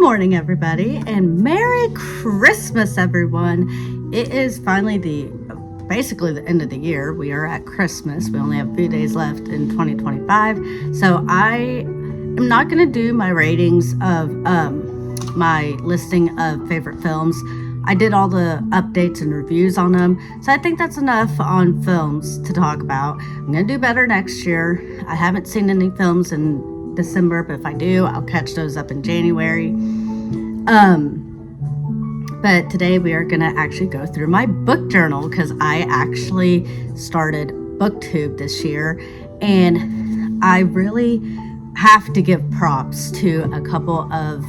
morning, everybody, and Merry Christmas, everyone. It is finally basically the end of the year. We are at Christmas. We only have a few days left in 2025. So I am not going to do my ratings of my listing of favorite films. I did all the updates and reviews on them. So I think that's enough on films to talk about. I'm going to do better next year. I haven't seen any films in December, but if I do, I'll catch those up in January. But today we are going to actually go through my book journal because I actually started BookTube this year, and I really have to give props to a couple of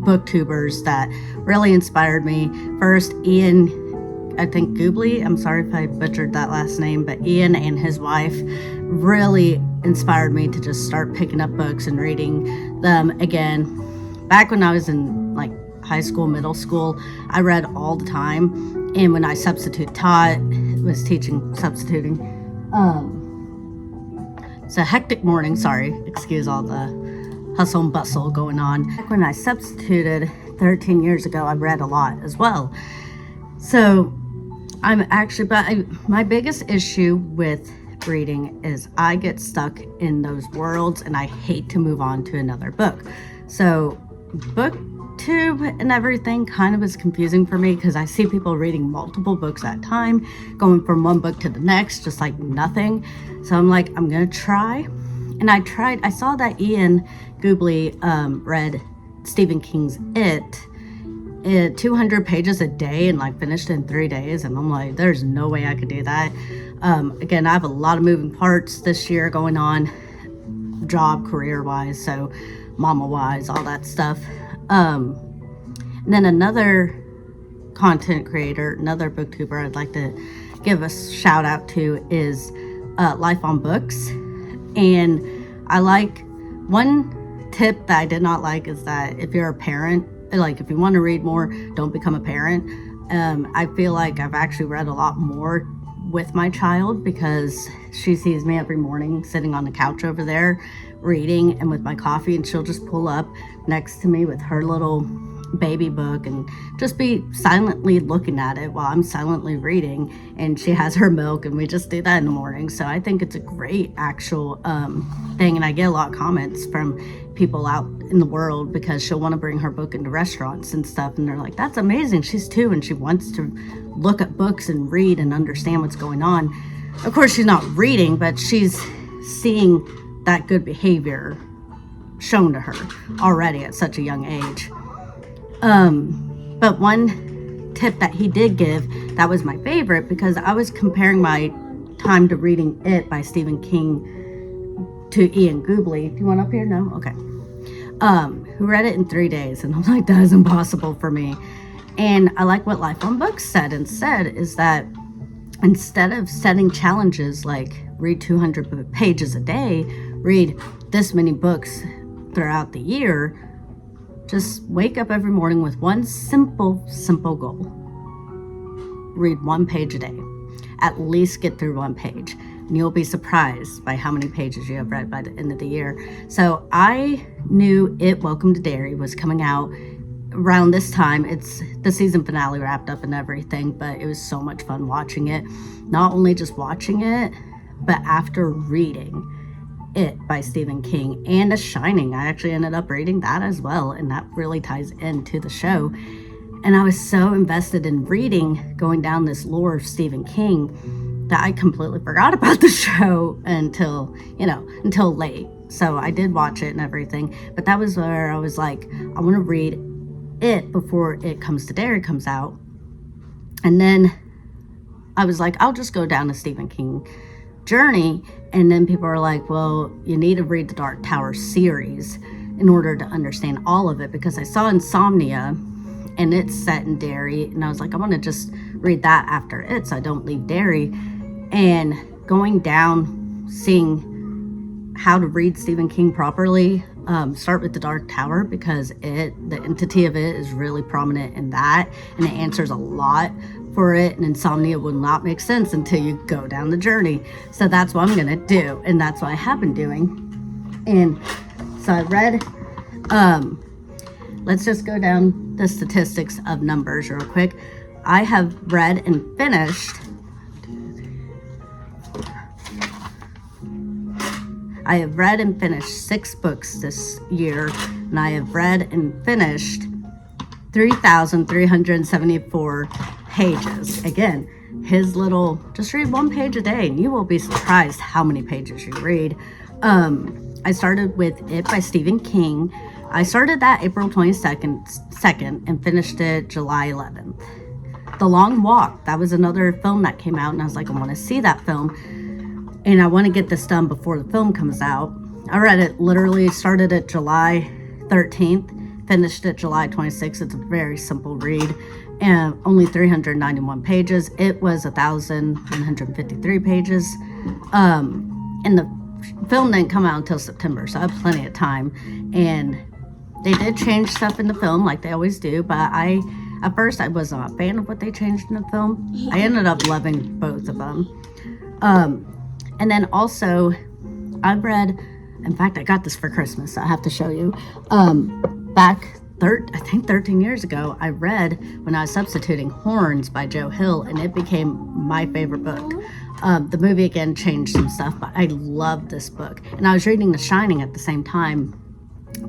booktubers that really inspired me. First, Ian, I think Goobley, I'm sorry if I butchered that last name, but Ian and his wife really inspired me to just start picking up books and reading them again. Back when I was in like high school, middle school, I read all the time, and when I was teaching substituting, it's a hectic morning, excuse all the hustle and bustle going on. Back when I substituted 13 years ago, I read a lot as well. So my biggest issue with reading is I get stuck in those worlds and I hate to move on to another book. So BookTube and everything kind of is confusing for me because I see people reading multiple books at a time, going from one book to the next, just like nothing. So I'm like, I'm gonna try. And I saw that Ian Goobley read Stephen King's It 200 pages a day and like finished in 3 days, and I'm like, there's no way I could do that. Again, I have a lot of moving parts this year going on, job, career wise, so mama wise, all that stuff. And then another content creator, another booktuber I'd like to give a shout out to is Life on Books. And I like one tip that I did not like is that if you're a parent, like if you want to read more, don't become a parent. I feel like I've actually read a lot more with my child because she sees me every morning sitting on the couch over there reading and with my coffee, and she'll just pull up next to me with her little baby book and just be silently looking at it while I'm silently reading, and she has her milk, and we just do that in the morning. So I think it's a great actual thing, and I get a lot of comments from people out in the world because she'll want to bring her book into restaurants and stuff, and they're like, that's amazing, she's 2 and she wants to look at books and read and understand what's going on. Of course, she's not reading, but she's seeing that good behavior shown to her already at such a young age. But one tip that he did give that was my favorite, because I was comparing my time to reading It by Stephen King to Ian Goobley. Do you want up here? No? Okay. Who read it in 3 days, and I'm like, that is impossible for me. And I like what Life on Books said instead, is that instead of setting challenges like read 200 pages a day, read this many books throughout the year, just wake up every morning with one simple goal. Read 1 page a day. At least get through 1 page. And you'll be surprised by how many pages you have read by the end of the year. So I knew Welcome to Derry was coming out around this time. It's the season finale wrapped up and everything, but it was so much fun watching it. Not only just watching it, but after reading It by Stephen King and The Shining. I actually ended up reading that as well, and that really ties into the show. And I was so invested in reading, going down this lore of Stephen King, that I completely forgot about the show until late. So I did watch it and everything, but that was where I was like, I want to read It before It Comes to Derry comes out. And then I was like, I'll just go down a Stephen King journey. And then people are like, well, you need to read the Dark Tower series in order to understand all of it, because I saw Insomnia and it's set in Derry, and I was like, I want to just read that after it so I don't leave Derry. And going down, seeing how to read Stephen King properly, start with the Dark Tower, because the entity of it is really prominent in that, and it answers a lot for it, and Insomnia will not make sense until you go down the journey. So that's what I'm gonna do, and that's what I have been doing. And so I read let's just go down the statistics of numbers real quick. I have read and finished 6 books this year, and I have read and finished 3,374 pages. Again, his little, just read 1 page a day and you will be surprised how many pages you read. I started with It by Stephen King. I started that April 22nd and finished it July 11th. The Long Walk, that was another film that came out, and I was like, I want to see that film, and I want to get this done before the film comes out. I read it, literally started it July 13th, finished it July 26th. It's a very simple read, and only 391 pages. It was 1,153 pages, and the film didn't come out until September, so I have plenty of time. And they did change stuff in the film like they always do, but at first I was not a fan of what they changed in the film. I ended up loving both of them. And then also I've read, in fact I got this for Christmas, so I have to show you. Back 13 years ago, I read, when I was substituting, Horns by Joe Hill, and it became my favorite book. The movie again changed some stuff, but I love this book. And I was reading The Shining at the same time.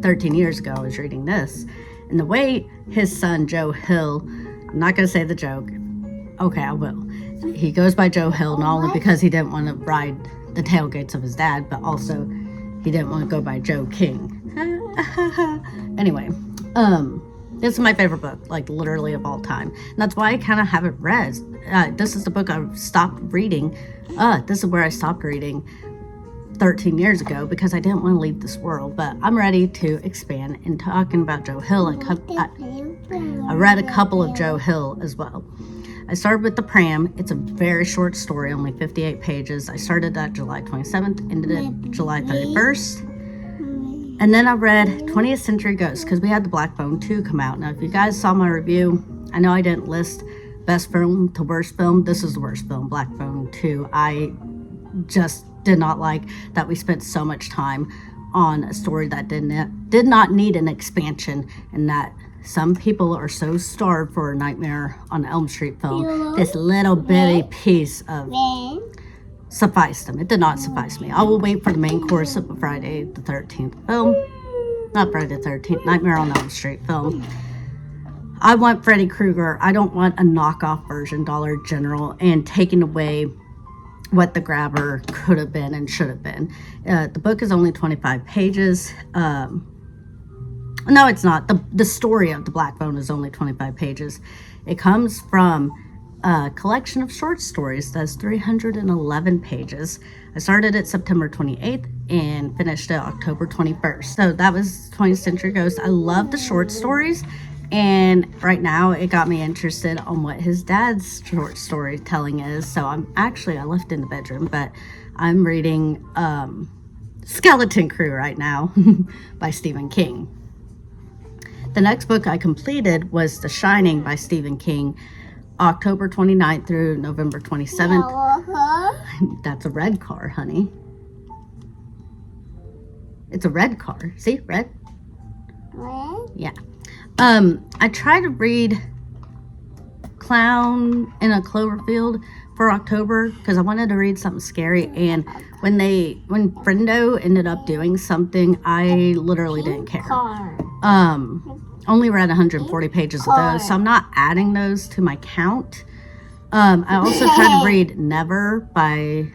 13 years ago I was reading this, and the way his son Joe Hill, I'm not going to say the joke, okay I will, he goes by Joe Hill not only because he didn't want to ride the tailgates of his dad, but also he didn't want to go by Joe King. Anyway, this is my favorite book, like literally of all time, and that's why I kind of haven't read. This is the book I stopped reading. This is where I stopped reading 13 years ago because I didn't want to leave this world. But I'm ready to expand in talking about Joe Hill. I read a couple of Joe Hill as well. I started with The Pram. It's a very short story, only 58 pages. I started that July 27th, ended it July 31st. And then I read 20th Century Ghosts because we had The Black Phone 2 come out. Now, if you guys saw my review, I know I didn't list best film to worst film. This is the worst film, Black Phone 2. I just did not like that we spent so much time on a story that did not need an expansion, and that some people are so starved for a Nightmare on Elm Street film. This little bitty piece of sufficed them. It did not suffice me. I will wait for the main course of a Friday the 13th film. Not Friday the 13th, Nightmare on Elm Street film. I want Freddy Krueger. I don't want a knockoff version, Dollar General, and taking away what The Grabber could have been and should have been. The book is only 25 pages. No, it's not. The story of The Black Phone is only 25 pages. It comes from a collection of short stories that's 311 pages. I started it September 28th and finished it October 21st. So that was 20th Century Ghost. I love the short stories, and right now it got me interested on what his dad's short storytelling is. So I left it in the bedroom, but I'm reading Skeleton Crew right now by Stephen King. The next book I completed was The Shining by Stephen King, October 29th through November 27th. That's a red car, honey. It's a red car. See, red? Red? Yeah. I tried to read Clown in a Cloverfield for October because I wanted to read something scary, and when Brendo ended up doing something, I literally didn't care. Only read 140 pages of those, so I'm not adding those to my count. I also tried to read Never by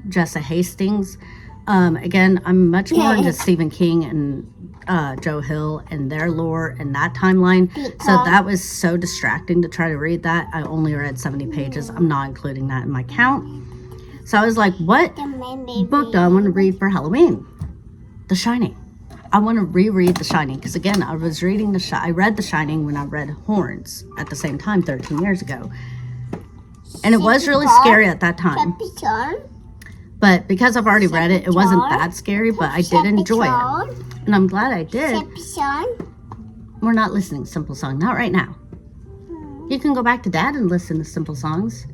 Jessa Hastings. Again, I'm much more into Stephen King and Joe Hill and their lore and that timeline, so that was so distracting to try to read that. I only read 70 pages. I'm not including that in my count. So I was like, what book do I want to read for Halloween? The Shining. I want to reread The Shining because, again, I was reading I read The Shining when I read Horns at the same time 13 years ago, and it was really scary at that time. But because I've already read it, it wasn't that scary, but I did enjoy it, and I'm glad I did. We're not listening to Simple Song, not right now. You can go back to Dad and listen to Simple Songs.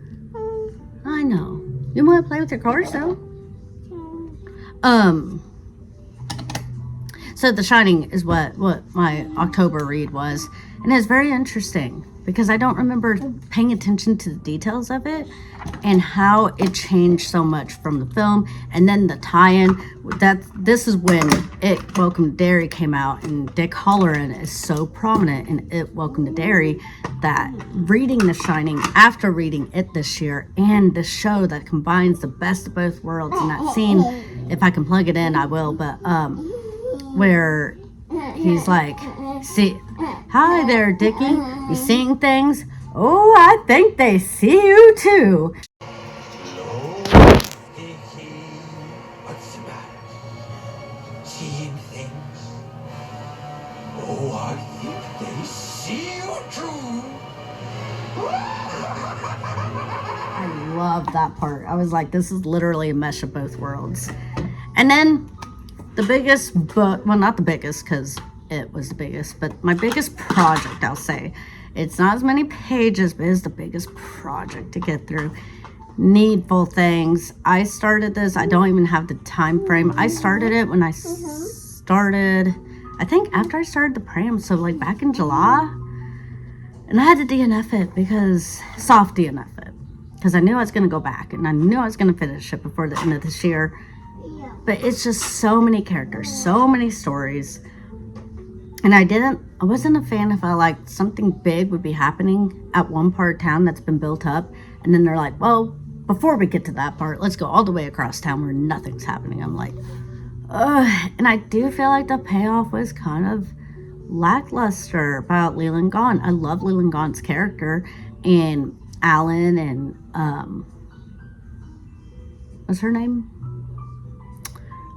I know. You want to play with your cars, though? So The Shining is what my October read was. And it's very interesting because I don't remember paying attention to the details of it and how it changed so much from the film. And then the tie-in, this is when Welcome to Derry came out, and Dick Halloran is so prominent in it, Welcome to Derry, that reading The Shining after reading it this year, and the show that combines the best of both worlds in that scene, if I can plug it in, I will, but where he's like, see, hi there, Dickie, you seeing things? Oh, I think they see you too. Hello, Dickie. What's the matter? Seeing things? Oh, I think they see you too. I love that part. I was like, this is literally a mesh of both worlds. And then the biggest book, well, not the biggest because it was the biggest, but my biggest project, I'll say. It's not as many pages, but it's the biggest project to get through. Needful Things. I started this. I don't even have the time frame. I started it when I started, I think after I started the pram, so like back in July. And I had to DNF it because, soft DNF it. Because I knew I was going to go back and I knew I was going to finish it before the end of this year. But it's just so many characters, so many stories. And I wasn't a fan if I like something big would be happening at one part of town that's been built up. And then they're like, well, before we get to that part, let's go all the way across town where nothing's happening. I'm like, ugh. And I do feel like the payoff was kind of lackluster about Leland Gaunt. I love Leland Gaunt's character, and Alan and, what's her name?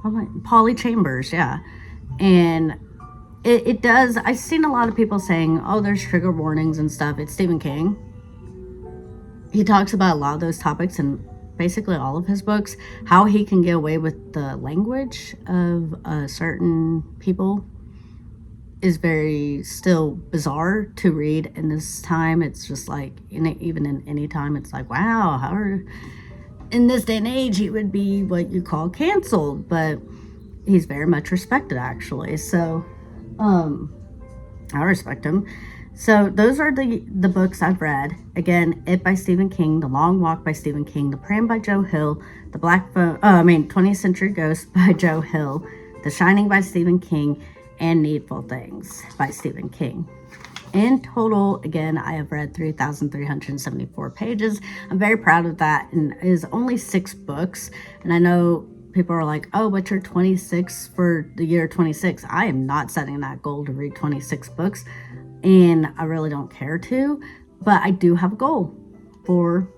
Oh my, Polly Chambers, yeah. And it does, I've seen a lot of people saying, oh, there's trigger warnings and stuff. It's Stephen King. He talks about a lot of those topics in basically all of his books. How he can get away with the language of certain people is very still bizarre to read in this time. It's just like, even in any time, it's like, wow, in this day and age, he would be what you call canceled, but he's very much respected, actually. So, I respect him. So those are the books I've read. Again, It by Stephen King, The Long Walk by Stephen King, The Pram by Joe Hill, 20th Century Ghost by Joe Hill, The Shining by Stephen King, and Needful Things by Stephen King. In total, again, I have read 3,374 pages. I'm very proud of that, and it is only 6 books. And I know people are like, oh, but you're 26 for the year 26. I am not setting that goal to read 26 books, and I really don't care to, but I do have a goal for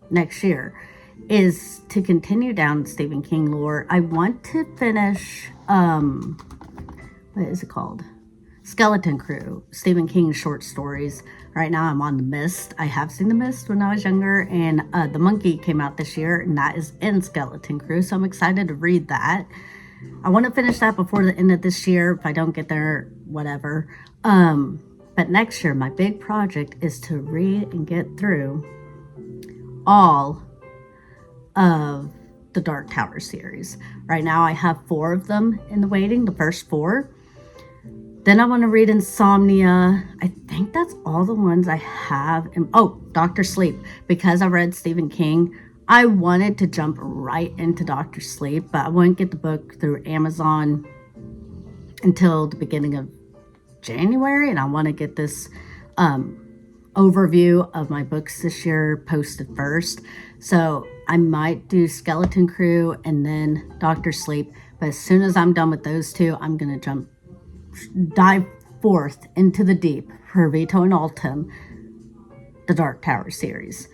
next year, is to continue down Stephen King lore. I want to finish, what is it called? Skeleton Crew, Stephen King short stories. Right now I'm on The Mist. I have seen The Mist when I was younger, and The Monkey came out this year, and that is in Skeleton Crew, so I'm excited to read that. I want to finish that before the end of this year. If I don't get there, whatever. But next year, my big project is to read and get through all of the Dark Tower series. Right now I have 4 of them in the waiting, the first 4. Then I want to read Insomnia. I think that's all the ones I have. Dr. Sleep. Because I read Stephen King, I wanted to jump right into Dr. Sleep, but I wouldn't get the book through Amazon until the beginning of January, and I want to get this overview of my books this year posted first. So I might do Skeleton Crew and then Dr. Sleep, but as soon as I'm done with those 2, I'm going to dive forth into the deep for Vito and Altum, the Dark Tower series.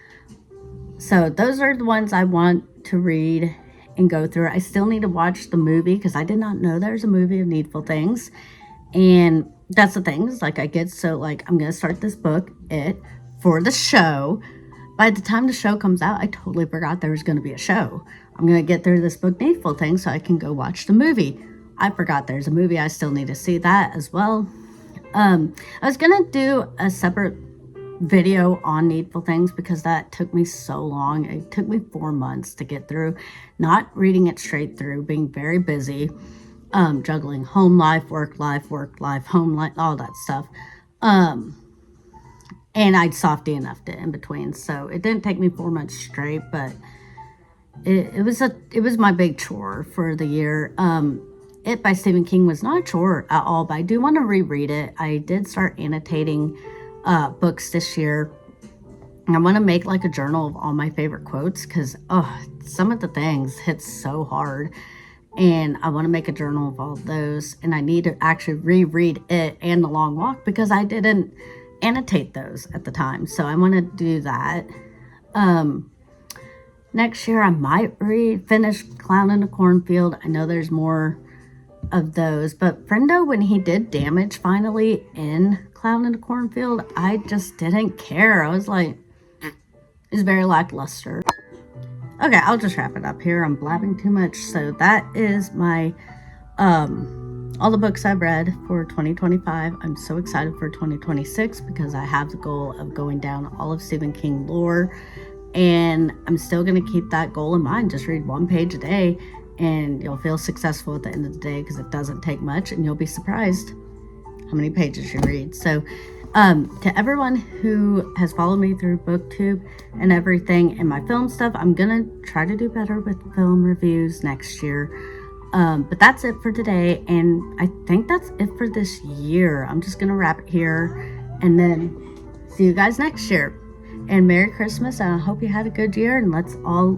So those are the ones I want to read and go through. I still need to watch the movie because I did not know there's a movie of Needful Things. And that's the thing, is like I get so like, I'm going to start this book, for the show. By the time the show comes out, I totally forgot there was going to be a show. I'm going to get through this book, Needful Things, so I can go watch the movie. I forgot there's a movie. I still need to see that as well. I was going to do a separate video on Needful Things because that took me so long. It took me 4 months to get through, not reading it straight through, being very busy. juggling home life, work life, home life, all that stuff. And I'd softy enough to in between. So it didn't take me 4 months straight, but it was my big chore for the year. It by Stephen King was not a chore at all, but I do want to reread it. I did start annotating books this year. I want to make like a journal of all my favorite quotes because some of the things hit so hard. And I want to make a journal of all those. And I need to actually reread it and The Long Walk because I didn't annotate those at the time. So I want to do that. Next year I might finish Clown in the Cornfield. I know there's more of those, but Friendo, when he did damage finally in Clown in the Cornfield, I just didn't care. I was like, it's very lackluster. Okay, I'll just wrap it up here. I'm blabbing too much. So that is my all the books I've read for 2025. I'm so excited for 2026 because I have the goal of going down all of Stephen King lore, and I'm still going to keep that goal in mind. Just read 1 page a day and you'll feel successful at the end of the day because it doesn't take much, and you'll be surprised how many pages you read. So to everyone who has followed me through BookTube and everything and my film stuff, I'm gonna try to do better with film reviews next year. But that's it for today, and I think that's it for this year. I'm just gonna wrap it here and then see you guys next year. And Merry Christmas, and I hope you had a good year, and let's all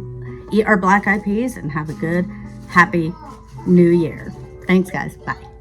eat our black eyed peas and have a good, happy new year. Thanks, guys. Bye.